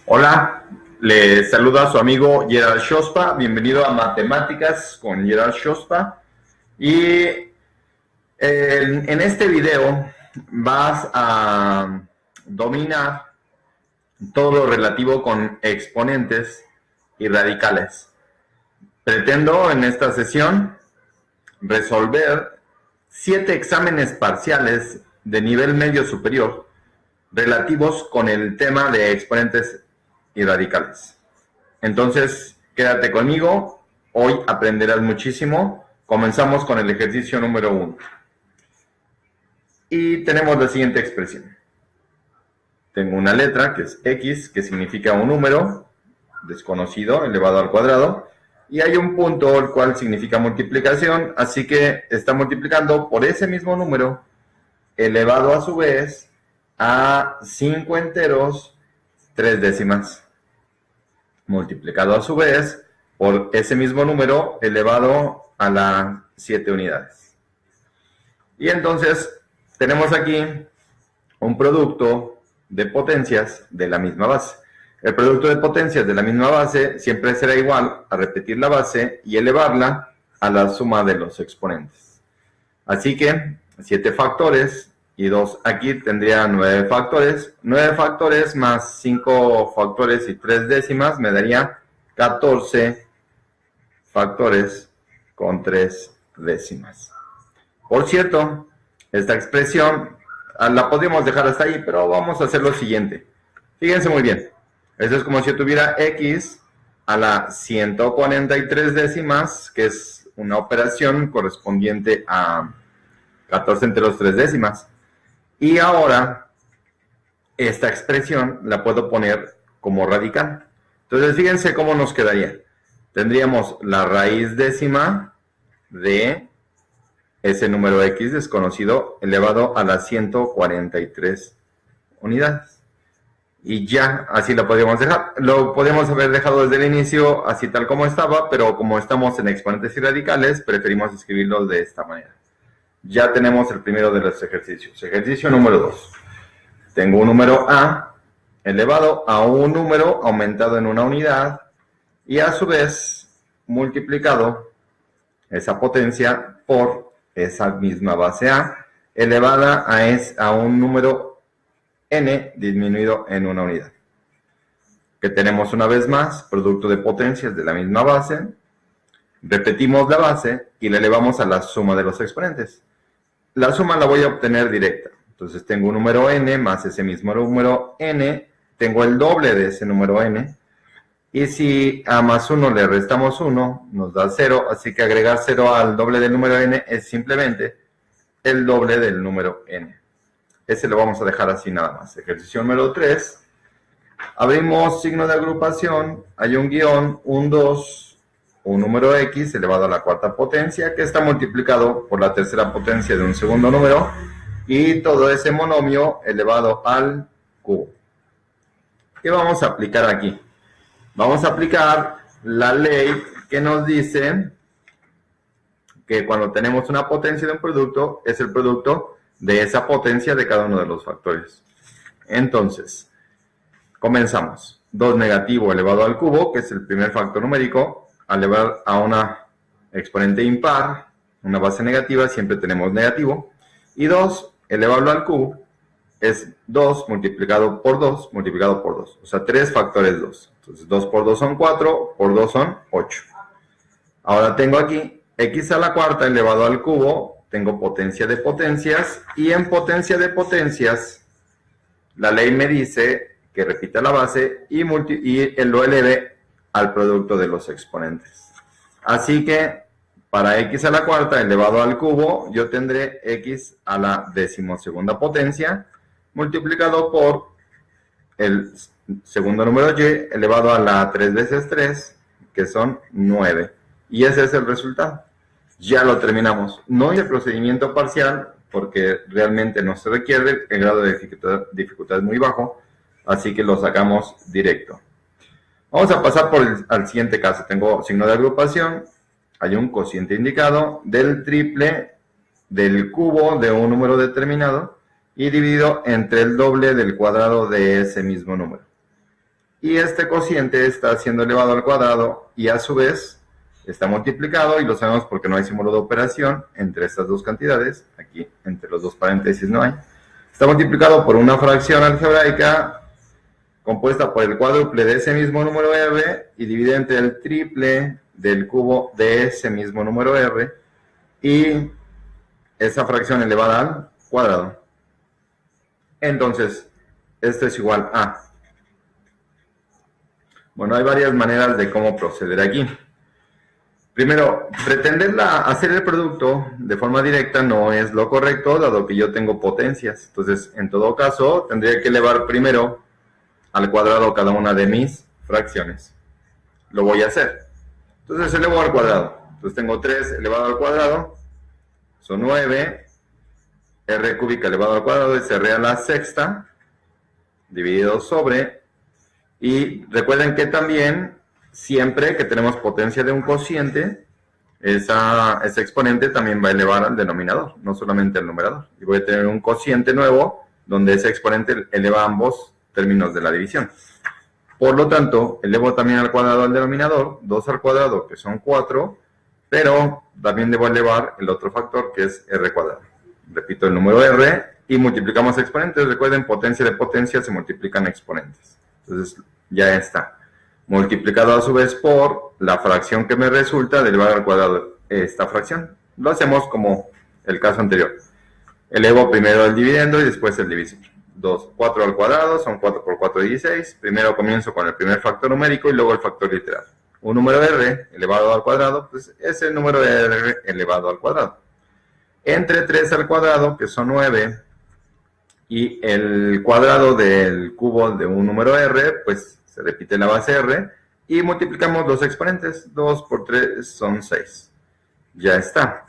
Hola, le saluda a su amigo Gerard Shospa. Bienvenido a Matemáticas con Gerard Shospa. Y en este video vas a dominar todo lo relativo con exponentes y radicales. Pretendo en esta sesión resolver 7 exámenes parciales de nivel medio superior relativos con el tema de exponentes y radicales. Entonces, quédate conmigo, hoy aprenderás muchísimo. Comenzamos con el ejercicio número 1. Y tenemos la siguiente expresión. Tengo una letra que es x, que significa un número desconocido elevado al cuadrado, y hay un punto el cual significa multiplicación, así que está multiplicando por ese mismo número elevado a su vez a 5 enteros 3 décimas, multiplicado a su vez por ese mismo número elevado a las 7 unidades. Y entonces tenemos aquí un producto de potencias de la misma base. El producto de potencias de la misma base siempre será igual a repetir la base y elevarla a la suma de los exponentes. Así que 7 factores y 2 aquí tendría 9 factores. 9 factores más 5 factores y 3 décimas me daría 14 factores con 3 décimas. Por cierto, esta expresión la podríamos dejar hasta ahí, pero vamos a hacer lo siguiente. Fíjense muy bien. Esto es como si yo tuviera x a la 143 décimas, que es una operación correspondiente a 14 enteros 3 décimas. Y ahora, esta expresión la puedo poner como radical. Entonces, fíjense cómo nos quedaría. Tendríamos la raíz décima de ese número x desconocido elevado a las 143 unidades. Y ya, así lo podríamos dejar. Lo podemos haber dejado desde el inicio, así tal como estaba, pero como estamos en exponentes y radicales, preferimos escribirlo de esta manera. Ya tenemos el primero de los ejercicios. Ejercicio número 2. Tengo un número a elevado a un número aumentado en una unidad y a su vez multiplicado esa potencia por esa misma base a elevada a un número n disminuido en una unidad. Que tenemos una vez más producto de potencias de la misma base. Repetimos la base y la elevamos a la suma de los exponentes. La suma la voy a obtener directa. Entonces tengo un número n más ese mismo número n. Tengo el doble de ese número n. Y si a más 1 le restamos 1, nos da 0. Así que agregar 0 al doble del número n es simplemente el doble del número n. Ese lo vamos a dejar así nada más. Ejercicio número 3. Abrimos signo de agrupación. Hay un guión, un 2, un número x elevado a la cuarta potencia que está multiplicado por la tercera potencia de un segundo número y todo ese monomio elevado al cubo. ¿Qué vamos a aplicar aquí? Vamos a aplicar la ley que nos dice que cuando tenemos una potencia de un producto es el producto de esa potencia de cada uno de los factores. Entonces, comenzamos. 2 negativo elevado al cubo, que es el primer factor numérico, al elevar a una exponente impar, una base negativa, siempre tenemos negativo. Y 2 elevado al cubo es 2 multiplicado por 2, multiplicado por 2. O sea, 3 factores 2. Entonces, 2 por 2 son 4, por 2 son 8. Ahora tengo aquí x a la cuarta elevado al cubo, tengo potencia de potencias, y en potencia de potencias, la ley me dice que repita la base y lo eleve al producto de los exponentes. Así que, para x a la cuarta elevado al cubo, yo tendré x a la decimosegunda potencia, multiplicado por el segundo número y elevado a la 3 veces 3, que son 9. Y ese es el resultado. Ya lo terminamos. No hay el procedimiento parcial porque realmente no se requiere, el grado de dificultad es muy bajo, así que lo sacamos directo. Vamos a pasar al siguiente caso. Tengo signo de agrupación, hay un cociente indicado del triple del cubo de un número determinado y dividido entre el doble del cuadrado de ese mismo número. y este cociente está siendo elevado al cuadrado y a su vez está multiplicado, y lo sabemos porque no hay símbolo de operación entre estas dos cantidades, aquí entre los dos paréntesis no hay, está multiplicado por una fracción algebraica compuesta por el cuádruple de ese mismo número r y dividida entre el triple del cubo de ese mismo número r, y esa fracción elevada al cuadrado. Entonces, esto es igual a... Bueno, hay varias maneras de cómo proceder aquí. Primero, pretender hacer el producto de forma directa no es lo correcto, dado que yo tengo potencias. Entonces, en todo caso, tendría que elevar primero al cuadrado cada una de mis fracciones. Lo voy a hacer. Entonces, elevo al cuadrado. Entonces, tengo 3 elevado al cuadrado, son 9, r cúbica elevado al cuadrado es r a la sexta, dividido sobre, y recuerden que también, siempre que tenemos potencia de un cociente, ese exponente también va a elevar al denominador, no solamente al numerador. Y voy a tener un cociente nuevo, donde ese exponente eleva ambos términos de la división. Por lo tanto, elevo también al cuadrado al denominador, 2 al cuadrado, que son 4, pero también debo elevar el otro factor, que es r cuadrado. Repito el número r, y multiplicamos exponentes. Recuerden, potencia de potencia se multiplican exponentes. Entonces, ya está. Multiplicado a su vez por la fracción que me resulta de elevar al cuadrado esta fracción. Lo hacemos como el caso anterior. Elevo primero el dividendo y después el divisor. 4 al cuadrado, son 4 por 4, 16. Primero comienzo con el primer factor numérico y luego el factor literal. Un número r elevado al cuadrado, pues es el número de r elevado al cuadrado. Entre 3 al cuadrado, que son 9, y el cuadrado del cubo de un número r, pues se repite la base r, y multiplicamos los exponentes. 2 por 3 son 6. Ya está.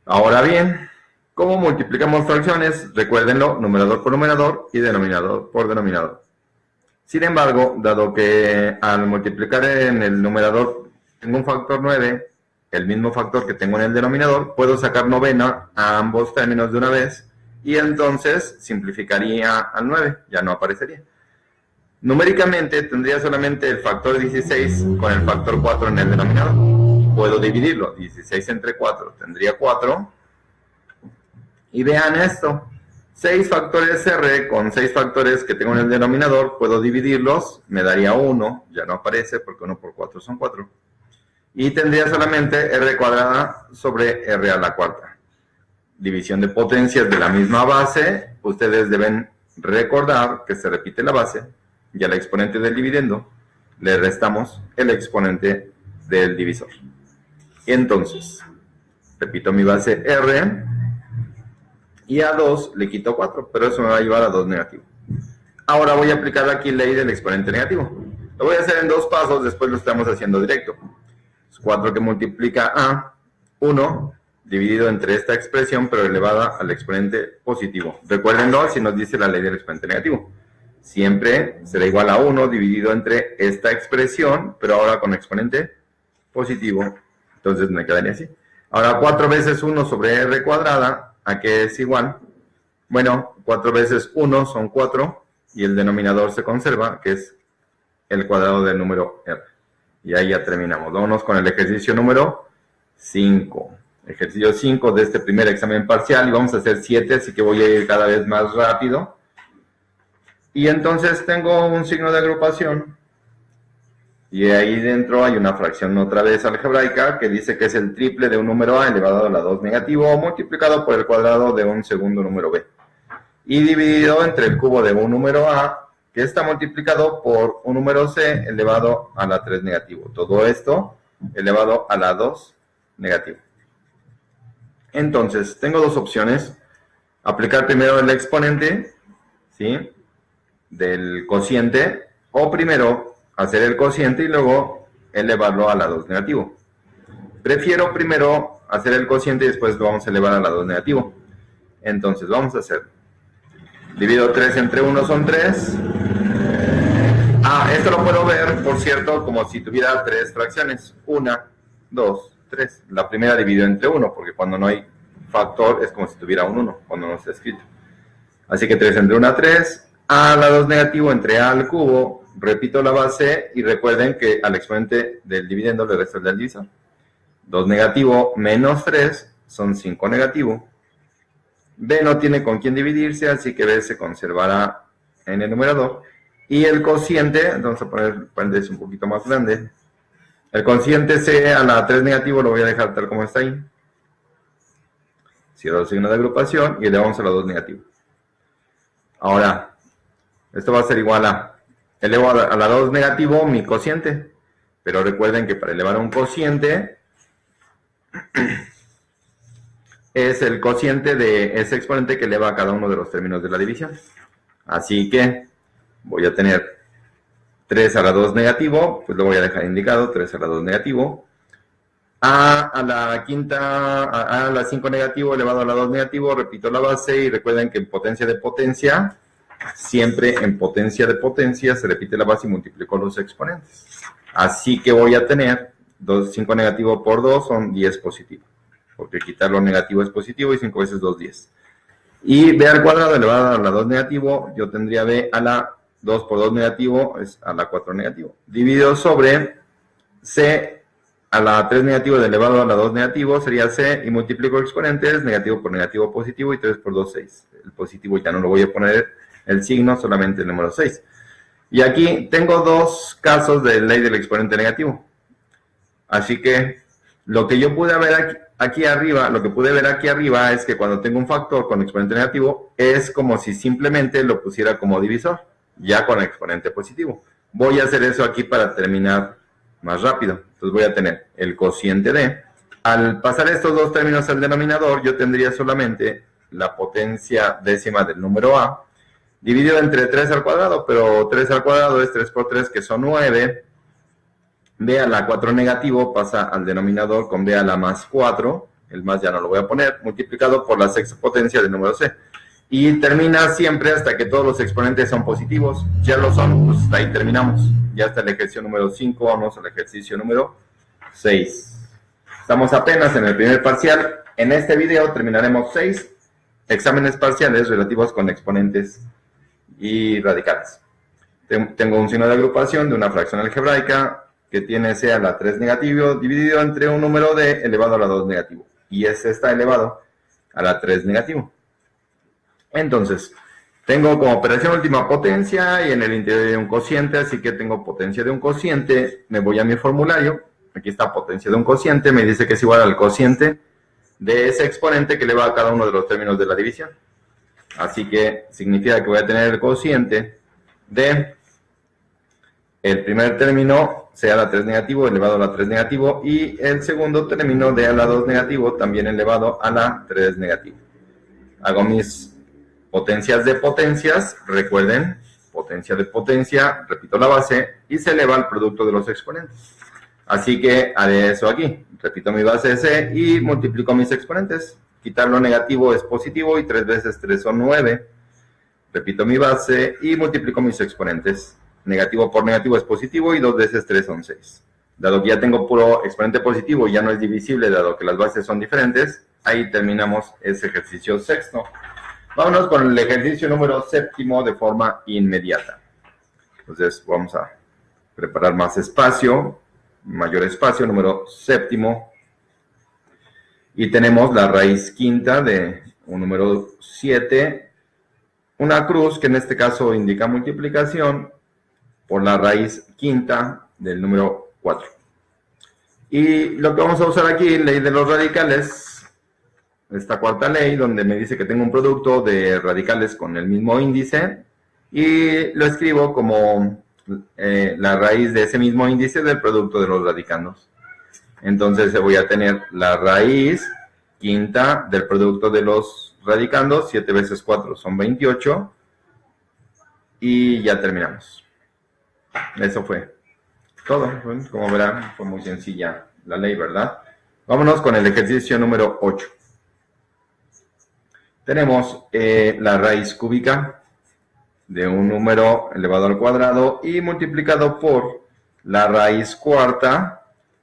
Ahora bien, ¿cómo multiplicamos fracciones? Recuérdenlo, numerador por numerador y denominador por denominador. Sin embargo, dado que al multiplicar en el numerador tengo un factor 9, el mismo factor que tengo en el denominador, puedo sacar novena a ambos términos de una vez, y entonces simplificaría al 9, ya no aparecería. Numéricamente tendría solamente el factor 16 con el factor 4 en el denominador. Puedo dividirlo, 16 entre 4 tendría 4. Y vean esto, 6 factores r con 6 factores que tengo en el denominador, puedo dividirlos, me daría 1, ya no aparece porque 1 por 4 son 4. Y tendría solamente r cuadrada sobre r a la cuarta. División de potencias de la misma base, ustedes deben recordar que se repite la base, y al exponente del dividendo le restamos el exponente del divisor. Entonces, repito mi base r, y a 2 le quito 4, pero eso me va a llevar a 2 negativo. Ahora voy a aplicar aquí ley del exponente negativo. Lo voy a hacer en 2 pasos, después lo estamos haciendo directo. 4 que multiplica a 1, dividido entre esta expresión, pero elevada al exponente positivo. Recuérdenlo, si nos dice la ley del exponente negativo. Siempre será igual a 1 dividido entre esta expresión, pero ahora con exponente positivo. Entonces me quedaría así. Ahora 4 veces 1 sobre r cuadrada, ¿a qué es igual? Bueno, 4 veces 1 son 4, y el denominador se conserva, que es el cuadrado del número r. Y ahí ya terminamos. Vámonos con el ejercicio número 5. Ejercicio 5 de este primer examen parcial, y vamos a hacer 7, así que voy a ir cada vez más rápido. Y entonces tengo un signo de agrupación, y ahí dentro hay una fracción otra vez algebraica que dice que es el triple de un número a elevado a la 2 negativo multiplicado por el cuadrado de un segundo número b, y dividido entre el cubo de un número a que está multiplicado por un número c elevado a la 3 negativo. Todo esto elevado a la 2 negativo. Entonces, tengo dos opciones. Aplicar primero el exponente, ¿sí?, del cociente, o primero hacer el cociente y luego elevarlo a la 2 negativo. Prefiero primero hacer el cociente y después lo vamos a elevar a la 2 negativo. Entonces, vamos a hacer. Divido 3 entre 1 son 3. Esto lo puedo ver, por cierto, como si tuviera 3 fracciones. 1, 2, 3. La primera divido entre 1, porque cuando no hay factor es como si tuviera un 1, cuando no está escrito. Así que 3 entre 1, 3. A la 2 negativo entre a al cubo repito la base y recuerden que al exponente del dividendo le resta el del divisor. 2 negativo menos 3 son 5 negativo. B no tiene con quién dividirse, así que B se conservará en el numerador. Y el cociente, vamos a poner paréntesis un poquito más grande. El cociente C a la 3 negativo lo voy a dejar tal como está ahí. Cierro el signo de agrupación y elevamos a la 2 negativo. Ahora, esto va a ser igual a, elevo a la 2 negativo mi cociente. Pero recuerden que para elevar a un cociente es el cociente de ese exponente que eleva a cada uno de los términos de la división. Así que voy a tener 3 a la 2 negativo, pues lo voy a dejar indicado, 3 a la 2 negativo. A la quinta, a la 5 negativo elevado a la 2 negativo, repito la base y recuerden que en potencia de potencia, siempre en potencia de potencia se repite la base y multiplico los exponentes. Así que voy a tener 5 negativo por 2 son 10 positivo, porque quitar lo negativo es positivo y 5 veces 2, 10. Y B al cuadrado elevado a la 2 negativo, yo tendría B a la 2 por 2 negativo es a la 4 negativo. Dividido sobre C a la 3 negativo elevado a la 2 negativo sería C y multiplico exponentes, negativo por negativo positivo y 3 por 2, 6. El positivo ya no lo voy a poner el signo, solamente el número 6. Y aquí tengo dos casos de ley del exponente negativo. Así que lo que yo pude ver aquí arriba, lo que pude ver aquí arriba es que cuando tengo un factor con exponente negativo es como si simplemente lo pusiera como divisor, ya con exponente positivo. Voy a hacer eso aquí para terminar más rápido. Entonces voy a tener el cociente de, al pasar estos dos términos al denominador, yo tendría solamente la potencia décima del número A, dividido entre 3 al cuadrado, pero 3 al cuadrado es 3 por 3, que son 9. B a la 4 negativo pasa al denominador con B a la más 4, el más ya no lo voy a poner, multiplicado por la sexta potencia del número C. Y termina siempre hasta que todos los exponentes son positivos. Ya lo son, pues hasta ahí terminamos. Ya está el ejercicio número 5, vamos al ejercicio número 6. Estamos apenas en el primer parcial. En este video terminaremos 6 exámenes parciales relativos con exponentes y radicales. Tengo un signo de agrupación de una fracción algebraica que tiene C a la 3 negativo dividido entre un número D elevado a la 2 negativo. Y ese está elevado a la 3 negativo. Entonces, tengo como operación última potencia y en el interior hay un cociente, así que tengo potencia de un cociente. Me voy a mi formulario, aquí está potencia de un cociente, me dice que es igual al cociente de ese exponente que eleva a cada uno de los términos de la división. Así que significa que voy a tener el cociente de el primer término, C a la 3 negativo elevado a la 3 negativo, y el segundo término de a la 2 negativo también elevado a la 3 negativo. Hago mis potencias de potencias, recuerden, potencia de potencia, repito la base, y se eleva el producto de los exponentes. Así que haré eso aquí, repito mi base de C y multiplico mis exponentes. Quitar lo negativo es positivo y 3 veces 3 son 9. Repito mi base y multiplico mis exponentes. Negativo por negativo es positivo y 2 veces 3 son 6. Dado que ya tengo puro exponente positivo y ya no es divisible, dado que las bases son diferentes, ahí terminamos ese ejercicio sexto. Vámonos con el ejercicio número 7 de forma inmediata. Entonces vamos a preparar más espacio, mayor espacio, número 7. Y tenemos la raíz quinta de un número 7, una cruz que en este caso indica multiplicación por la raíz quinta del número 4. Y lo que vamos a usar aquí, ley de los radicales, esta cuarta ley, donde me dice que tengo un producto de radicales con el mismo índice, y lo escribo como la raíz de ese mismo índice del producto de los radicandos. Entonces voy a tener la raíz quinta del producto de los radicandos, 7 veces 4 son 28, y ya terminamos. Eso fue todo. Como verán, fue muy sencilla la ley, ¿verdad? Vámonos con el ejercicio número 8. Tenemos la raíz cúbica de un número elevado al cuadrado y multiplicado por la raíz cuarta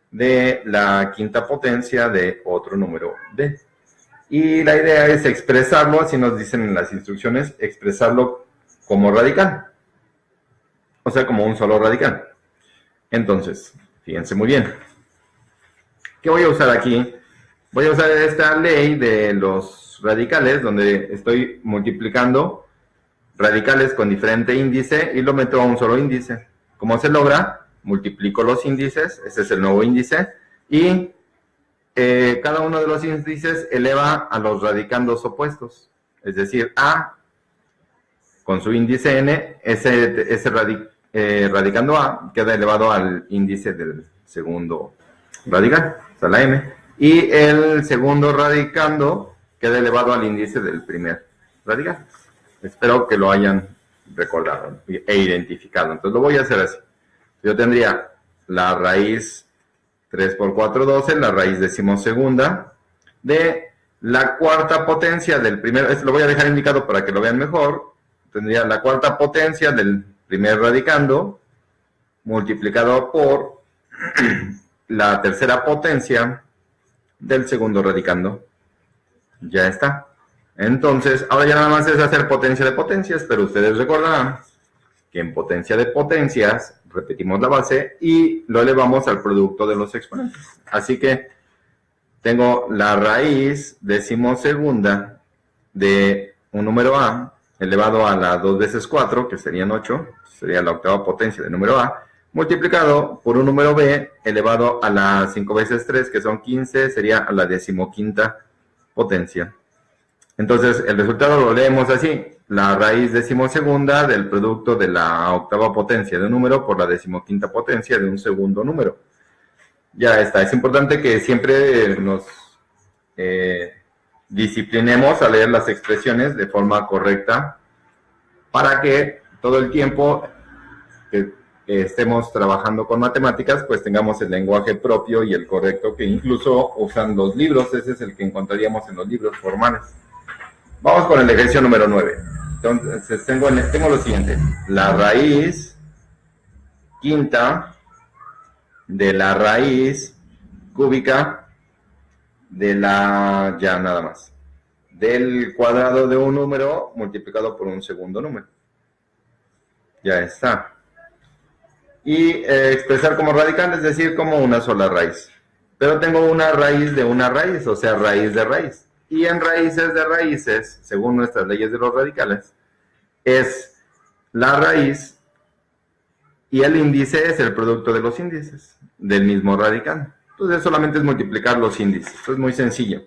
de la quinta potencia de otro número D. Y la idea es expresarlo, así nos dicen en las instrucciones, expresarlo como radical. o sea, como un solo radical. Entonces, fíjense muy bien. ¿Qué voy a usar aquí? Voy a usar esta ley de los radicales, donde estoy multiplicando radicales con diferente índice y lo meto a un solo índice. ¿Cómo se logra? Multiplico los índices, ese es el nuevo índice, y cada uno de los índices eleva a los radicandos opuestos. Es decir, A con su índice n, ese radicando A queda elevado al índice del segundo radical, o sea, la m, y el segundo radicando queda elevado al índice del primer radical. Espero que lo hayan recordado e identificado. Entonces lo voy a hacer así. Yo tendría la raíz 3 por 4, 12, la raíz decimosegunda de la cuarta potencia del primer, lo voy a dejar indicado para que lo vean mejor. Tendría la cuarta potencia del primer radicando multiplicado por la tercera potencia del segundo radicando. Ya está. Entonces, ahora ya nada más es hacer potencia de potencias, pero ustedes recordarán que en potencia de potencias repetimos la base y lo elevamos al producto de los exponentes. Así que tengo la raíz decimosegunda de un número A elevado a la 2 veces 4, que serían 8, sería la octava potencia del número A, multiplicado por un número B elevado a la 5 veces 3, que son 15, sería a la decimoquinta potencia. Entonces, el resultado lo leemos así: la raíz decimosegunda del producto de la octava potencia de un número por la decimoquinta potencia de un segundo número. Ya está. Es importante que siempre nos disciplinemos a leer las expresiones de forma correcta para que todo el tiempo que estemos trabajando con matemáticas, pues tengamos el lenguaje propio y el correcto que incluso usan los libros. Ese es el que encontraríamos en los libros formales. Vamos con el ejercicio número 9. Entonces tengo lo siguiente: la raíz quinta de la raíz cúbica de la, ya nada más, del cuadrado de un número multiplicado por un segundo número. Ya está. Y expresar como radical, es decir, como una sola raíz. Pero tengo una raíz de una raíz, o sea, raíz de raíz. Y en raíces de raíces, según nuestras leyes de los radicales, es la raíz y el índice es el producto de los índices del mismo radical. Entonces solamente es multiplicar los índices. Esto es muy sencillo.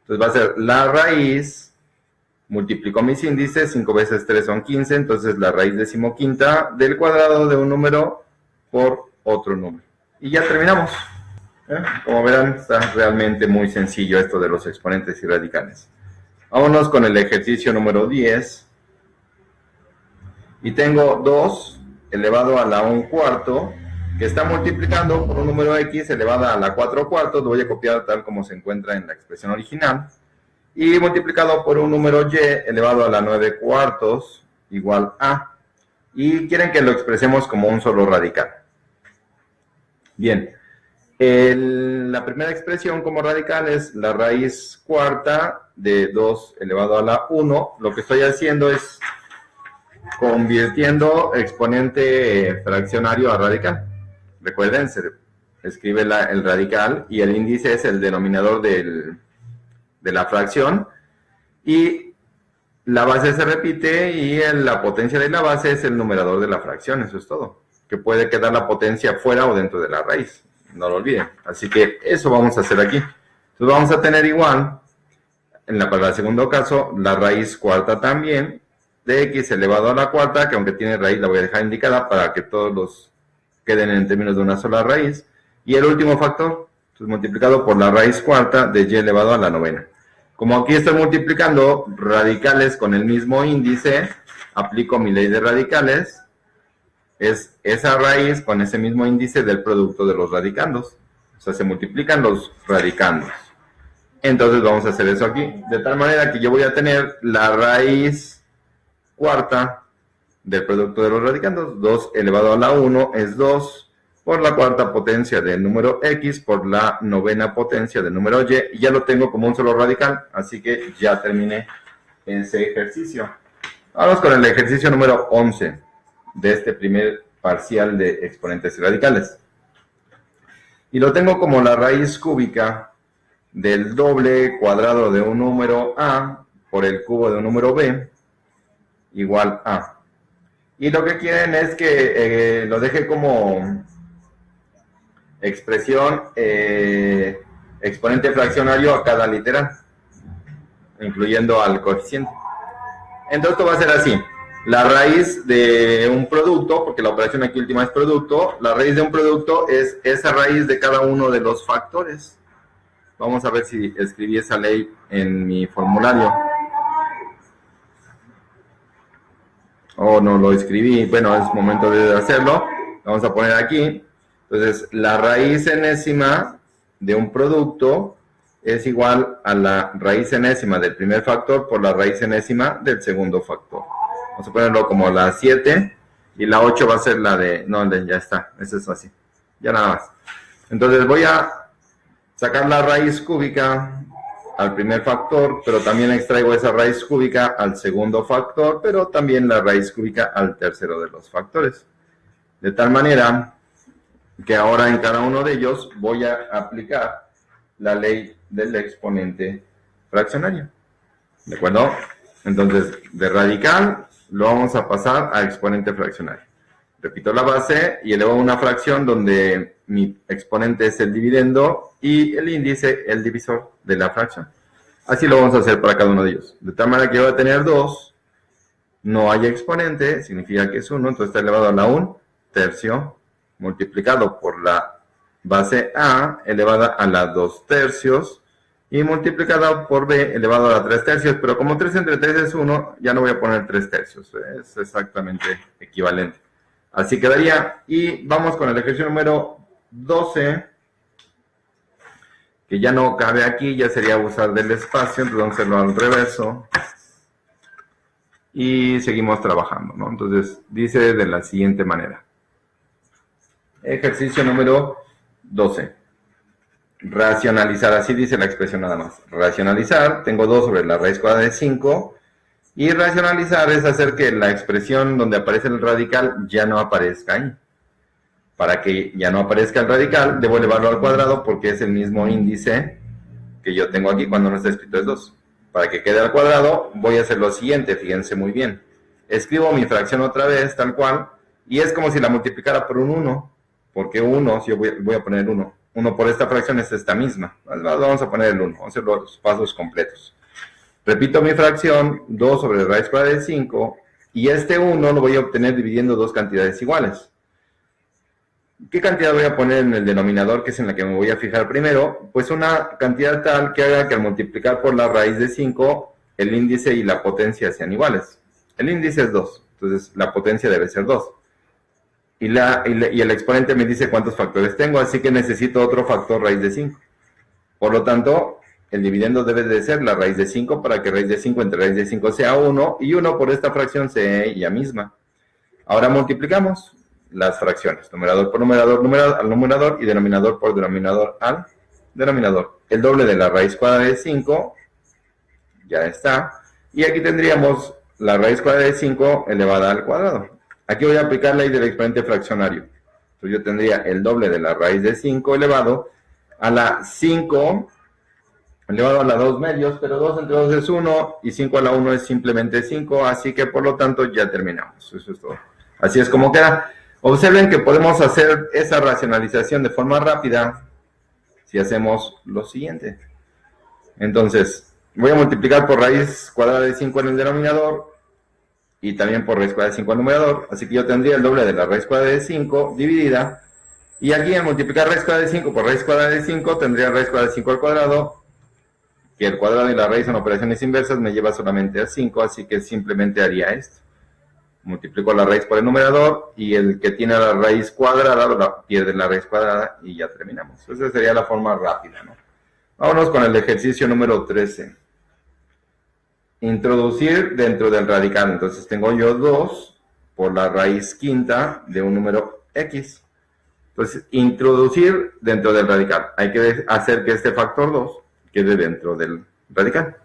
Entonces va a ser la raíz, multiplico mis índices, 5 veces 3 son 15, entonces la raíz decimoquinta del cuadrado de un número por otro número. Y ya terminamos. Como verán, está realmente muy sencillo esto de los exponentes y radicales. Vámonos con el ejercicio número 10. Y tengo 2 elevado a la 1 cuarto, que está multiplicando por un número x elevada a la 4 cuartos. Lo voy a copiar tal como se encuentra en la expresión original. Y multiplicado por un número y elevado a la 9 cuartos igual a. Y quieren que lo expresemos como un solo radical. Bien. La primera expresión como radical es la raíz cuarta de 2 elevado a la 1. Lo que estoy haciendo es convirtiendo exponente fraccionario a radical. Recuerden, se escribe el radical y el índice es el denominador de la fracción. Y la base se repite y la potencia de la base es el numerador de la fracción. Eso es todo. Que puede quedar la potencia fuera o dentro de la raíz. No lo olviden. Así que eso vamos a hacer aquí. Entonces vamos a tener igual, para el segundo caso, la raíz cuarta también, de x elevado a la cuarta, que aunque tiene raíz la voy a dejar indicada para que todos los queden en términos de una sola raíz. Y el último factor, entonces multiplicado por la raíz cuarta de y elevado a la novena. Como aquí estoy multiplicando radicales con el mismo índice, aplico mi ley de radicales. Es esa raíz con ese mismo índice del producto de los radicandos. O sea, se multiplican los radicandos. Entonces vamos a hacer eso aquí. De tal manera que yo voy a tener la raíz cuarta del producto de los radicandos. 2 elevado a la 1 es 2 por la cuarta potencia del número x por la novena potencia del número y. Y ya lo tengo como un solo radical. Así que ya terminé ese ejercicio. Vamos con el ejercicio número 11. De este primer parcial de exponentes y radicales. Y lo tengo como la raíz cúbica del doble cuadrado de un número a por el cubo de un número b igual a. Y lo que quieren es que lo deje como expresión exponente fraccionario a cada literal, incluyendo al coeficiente. Entonces esto va a ser así. La raíz de un producto, porque la operación aquí última es producto, la raíz de un producto es esa raíz de cada uno de los factores. Vamos a ver si escribí esa ley en mi formulario. Oh, no lo escribí. Bueno, es momento de hacerlo. Vamos a poner aquí. Entonces, la raíz enésima de un producto es igual a la raíz enésima del primer factor por la raíz enésima del segundo factor. Vamos a ponerlo como la 7 y la 8 va a ser la de... No, ya está. Eso es así. Ya nada más. Entonces, voy a sacar la raíz cúbica al primer factor, pero también extraigo esa raíz cúbica al segundo factor, pero también la raíz cúbica al tercero de los factores. De tal manera que ahora en cada uno de ellos voy a aplicar la ley del exponente fraccionario. ¿De acuerdo? Entonces, de radical lo vamos a pasar a exponente fraccionario. Repito la base y elevo una fracción donde mi exponente es el dividendo y el índice el divisor de la fracción. Así lo vamos a hacer para cada uno de ellos. De tal manera que voy a tener 2, no hay exponente, significa que es 1, entonces está elevado a la 1/3 multiplicado por la base A elevada a la 2/3 y multiplicado por B elevado a la 3/3, pero como 3 entre 3 es 1, ya no voy a poner 3/3, es exactamente equivalente. Así quedaría, y vamos con el ejercicio número 12, que ya no cabe aquí, ya sería abusar del espacio, entonces vamos a hacerlo al reverso. Y seguimos trabajando, ¿no? Entonces, dice de la siguiente manera. Ejercicio número 12. Racionalizar, así dice la expresión nada más. Racionalizar, tengo 2 sobre la raíz cuadrada de 5. Y racionalizar es hacer que la expresión donde aparece el radical ya no aparezca ahí. Para que ya no aparezca el radical, debo elevarlo al cuadrado porque es el mismo índice que yo tengo aquí cuando no está escrito es 2. Para que quede al cuadrado, voy a hacer lo siguiente, fíjense muy bien. Escribo mi fracción otra vez, tal cual, y es como si la multiplicara por un 1, porque 1, si yo voy a poner 1. 1 por esta fracción es esta misma. Vamos a poner el 1, vamos a hacer los pasos completos. Repito mi fracción, 2 sobre raíz cuadrada de 5, y este 1 lo voy a obtener dividiendo dos cantidades iguales. ¿Qué cantidad voy a poner en el denominador, que es en la que me voy a fijar primero? Pues una cantidad tal que haga que al multiplicar por la raíz de 5, el índice y la potencia sean iguales. El índice es 2, entonces la potencia debe ser 2. Y el exponente me dice cuántos factores tengo, así que necesito otro factor raíz de 5. Por lo tanto, el dividendo debe de ser la raíz de 5 para que raíz de 5 entre raíz de 5 sea 1, y 1 por esta fracción sea ella misma. Ahora multiplicamos las fracciones, numerador por numerador, al numerador, y denominador por denominador al denominador. El doble de la raíz cuadrada de 5, ya está, y aquí tendríamos la raíz cuadrada de 5 elevada al cuadrado. Aquí voy a aplicar la ley del exponente fraccionario. Entonces yo tendría el doble de la raíz de 5 elevado a la 5 elevado a la 2 medios, pero 2 entre 2 es 1, y 5 a la 1 es simplemente 5, así que por lo tanto ya terminamos. Eso es todo. Así es como queda. Observen que podemos hacer esa racionalización de forma rápida si hacemos lo siguiente. Entonces, voy a multiplicar por raíz cuadrada de 5 en el denominador y también por raíz cuadrada de 5 en el numerador. Así que yo tendría el doble de la raíz cuadrada de 5 dividida. Y aquí al multiplicar raíz cuadrada de 5 por raíz cuadrada de 5, tendría raíz cuadrada de 5 al cuadrado, que el cuadrado y la raíz en operaciones inversas me lleva solamente a 5, así que simplemente haría esto. Multiplico la raíz por el numerador y el que tiene la raíz cuadrada pierde la raíz cuadrada y ya terminamos. Esa sería la forma rápida, ¿no? Vámonos con el ejercicio número 13. Introducir dentro del radical. Entonces tengo yo 2 por la raíz quinta de un número x. Entonces, introducir dentro del radical. Hay que hacer que este factor 2 quede dentro del radical.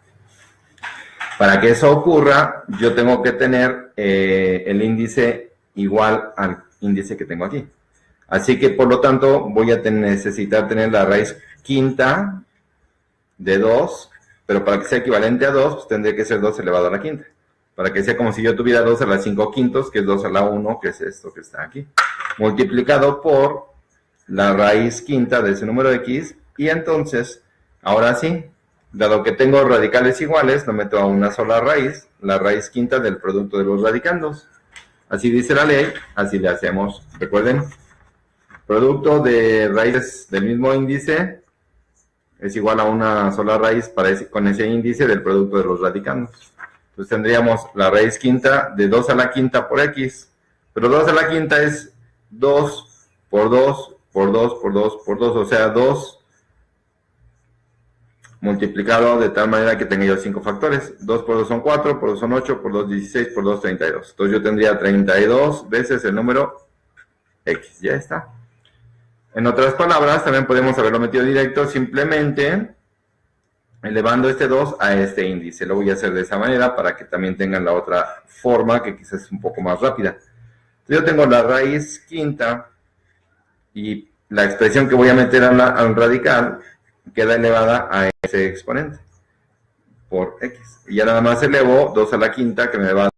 Para que eso ocurra, yo tengo que tener el índice igual al índice que tengo aquí. Así que, por lo tanto, voy a necesitar tener la raíz quinta de 2, pero para que sea equivalente a 2, pues tendría que ser 2 elevado a la quinta. Para que sea como si yo tuviera 2 a la 5 quintos, que es 2 a la 1, que es esto que está aquí. Multiplicado por la raíz quinta de ese número x, y entonces, ahora sí, dado que tengo radicales iguales, lo meto a una sola raíz, la raíz quinta del producto de los radicandos. Así dice la ley, así le hacemos. Recuerden, producto de raíces del mismo índice es igual a una sola raíz con ese índice del producto de los radicandos. Entonces tendríamos la raíz quinta de 2 a la quinta por x, pero 2 a la quinta es 2 por 2 por 2 por 2 por 2, o sea, 2 multiplicado de tal manera que tenga yo 5 factores. 2 por 2 son 4, por 2 son 8, por 2 16, por 2 32. Entonces yo tendría 32 veces el número x, ya está. En otras palabras, también podemos haberlo metido directo simplemente elevando este 2 a este índice. Lo voy a hacer de esa manera para que también tengan la otra forma que quizás es un poco más rápida. Entonces yo tengo la raíz quinta y la expresión que voy a meter a un radical queda elevada a ese exponente por x. Y ya nada más elevo 2 a la quinta que me va a